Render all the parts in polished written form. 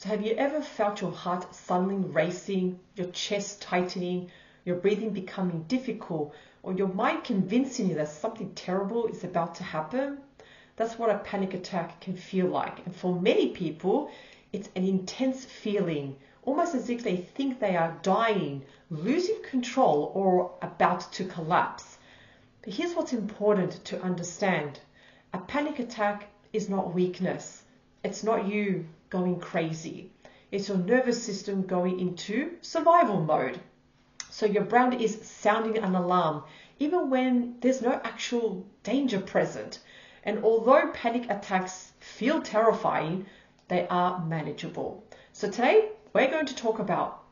So have you ever felt your heart suddenly racing, your chest tightening, your breathing becoming difficult, or your mind convincing you that something terrible is about to happen? That's what a panic attack can feel like. And for many people, it's an intense feeling, almost as if they think they are dying, losing control, or about to collapse. But here's what's important to understand. A panic attack is not weakness. It's not you going crazy. It's your nervous system going into survival mode. So your brain is sounding an alarm, even when there's no actual danger present. And although panic attacks feel terrifying, they are manageable. So today, we're going to talk about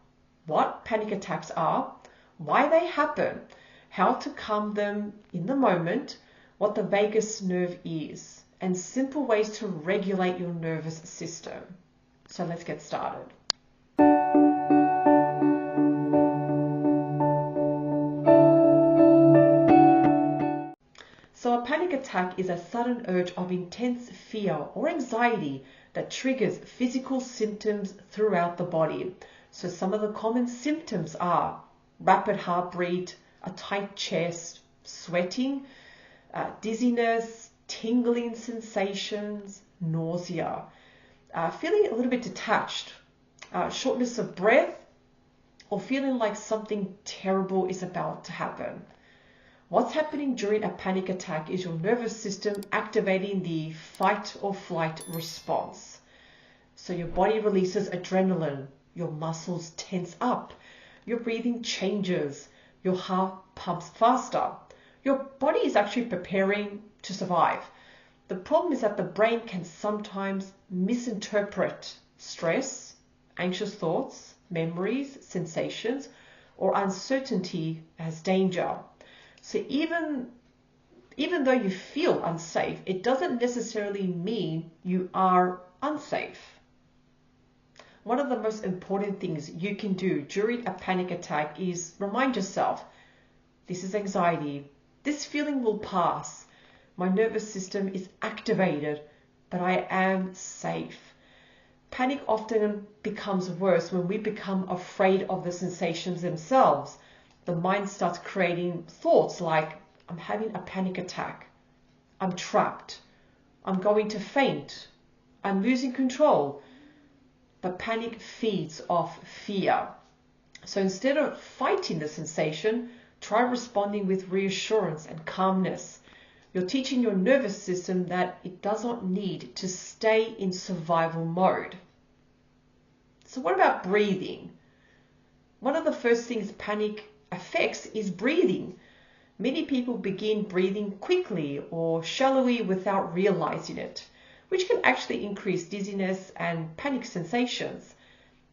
what panic attacks are, why they happen, how to calm them in the moment, what the vagus nerve is, and simple ways to regulate your nervous system. So let's get started. So a panic attack is a sudden urge of intense fear or anxiety that triggers physical symptoms throughout the body. So some of the common symptoms are rapid heartbeat, a tight chest, sweating, dizziness, tingling sensations, nausea, feeling a little bit detached, shortness of breath, or feeling like something terrible is about to happen. What's happening during a panic attack is your nervous system activating the fight or flight response. So your body releases adrenaline, your muscles tense up, your breathing changes, your heart pumps faster. Your body is actually preparing to survive. The problem is that the brain can sometimes misinterpret stress, anxious thoughts, memories, sensations, or uncertainty as danger. So even though you feel unsafe, it doesn't necessarily mean you are unsafe. One of the most important things you can do during a panic attack is remind yourself, this is anxiety. This feeling will pass. My nervous system is activated, but I am safe. Panic often becomes worse when we become afraid of the sensations themselves. The mind starts creating thoughts like, I'm having a panic attack, I'm trapped, I'm going to faint, I'm losing control. But panic feeds off fear. So instead of fighting the sensation, try responding with reassurance and calmness. You're teaching your nervous system that it does not need to stay in survival mode. So what about breathing? One of the first things panic affects is breathing. Many people begin breathing quickly or shallowly without realizing it, which can actually increase dizziness and panic sensations.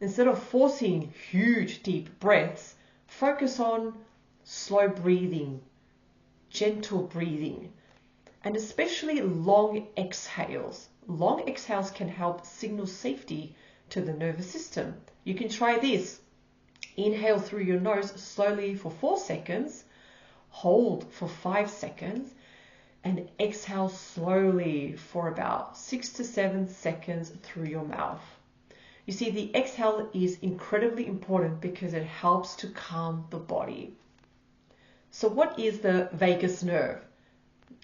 Instead of forcing huge deep breaths, focus on slow breathing, gentle breathing, and especially long exhales. Long exhales can help signal safety to the nervous system. You can try this. Inhale through your nose slowly for 4 seconds, hold for 5 seconds, and exhale slowly for about 6 to 7 seconds through your mouth. You see, the exhale is incredibly important because it helps to calm the body. So what is the vagus nerve?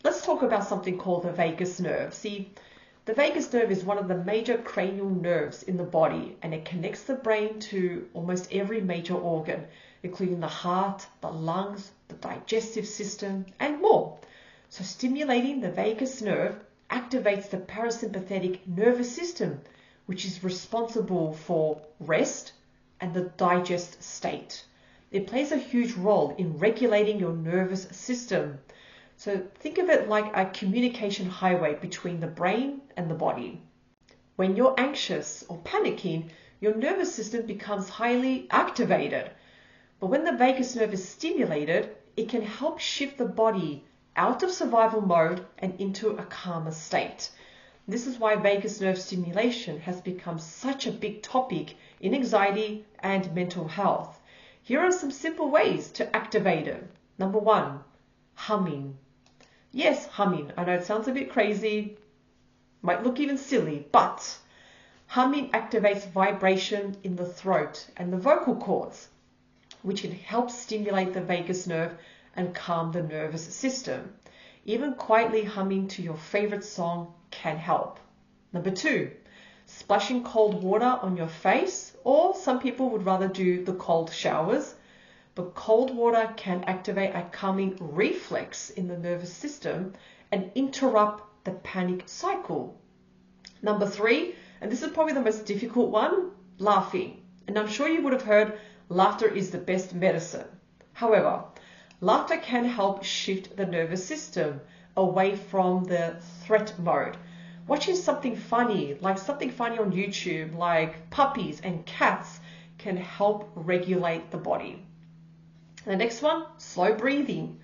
Let's talk about something called the vagus nerve. See, the vagus nerve is one of the major cranial nerves in the body, and it connects the brain to almost every major organ, including the heart, the lungs, the digestive system, and more. So stimulating the vagus nerve activates the parasympathetic nervous system, which is responsible for rest and the digest state. It plays a huge role in regulating your nervous system. So think of it like a communication highway between the brain and the body. When you're anxious or panicking, your nervous system becomes highly activated. But when the vagus nerve is stimulated, it can help shift the body out of survival mode and into a calmer state. This is why vagus nerve stimulation has become such a big topic in anxiety and mental health. Here are some simple ways to activate it. Number 1, humming. Yes, humming. I know it sounds a bit crazy, might look even silly, but Humming activates vibration in the throat and the vocal cords, which can help stimulate the vagus nerve and calm the nervous system. Even quietly humming to your favorite song can help. Number 2, splashing cold water on your face, or some people would rather do the cold showers, but cold water can activate a calming reflex in the nervous system and interrupt the panic cycle. Number 3, and this is probably the most difficult one, laughing. And I'm sure you would have heard laughter is the best medicine. However, laughter can help shift the nervous system away from the threat mode. Watching something funny, like something funny on YouTube, like puppies and cats, can help regulate the body. The next one, slow breathing,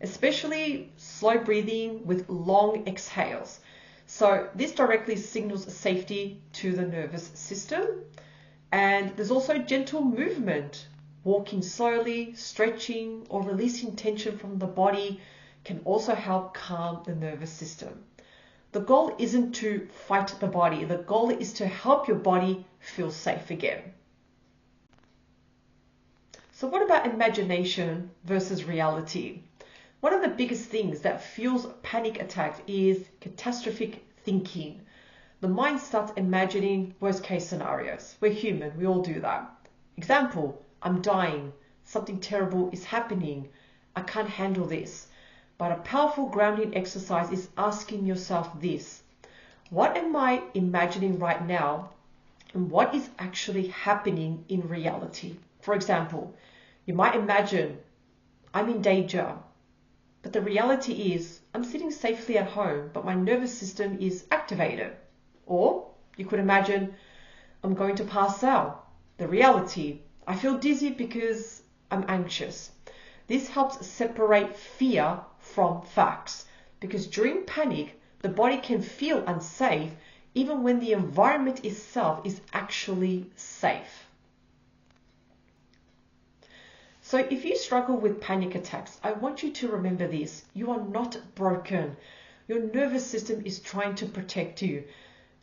especially slow breathing with long exhales. So this directly signals safety to the nervous system. And there's also gentle movement. Walking slowly, stretching, or releasing tension from the body can also help calm the nervous system. The goal isn't to fight the body. The goal is to help your body feel safe again. So what about imagination versus reality? One of the biggest things that fuels panic attacks is catastrophic thinking. The mind starts imagining worst case scenarios. We're human, we all do that. Example, I'm dying, something terrible is happening, I can't handle this. But a powerful grounding exercise is asking yourself this: what am I imagining right now, and what is actually happening in reality? For example, you might imagine, I'm in danger, but the reality is I'm sitting safely at home, but my nervous system is activated. Or you could imagine, I'm going to pass out. The reality, I feel dizzy because I'm anxious. This helps separate fear from facts, because during panic, the body can feel unsafe even when the environment itself is actually safe. So if you struggle with panic attacks, I want you to remember this: you are not broken. Your nervous system is trying to protect you,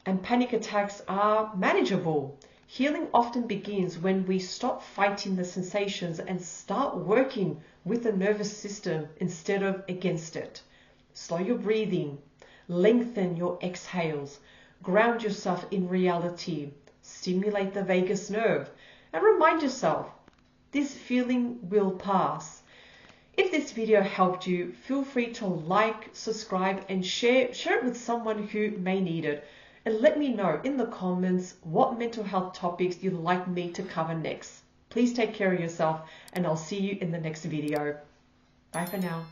and panic attacks are manageable. Healing often begins when we stop fighting the sensations and start working with the nervous system instead of against it. Slow your breathing, lengthen your exhales, ground yourself in reality, stimulate the vagus nerve, and remind yourself, this feeling will pass. If this video helped you, feel free to like, subscribe, and share it with someone who may need it. And let me know in the comments what mental health topics you'd like me to cover next. Please take care of yourself, and I'll see you in the next video. Bye for now.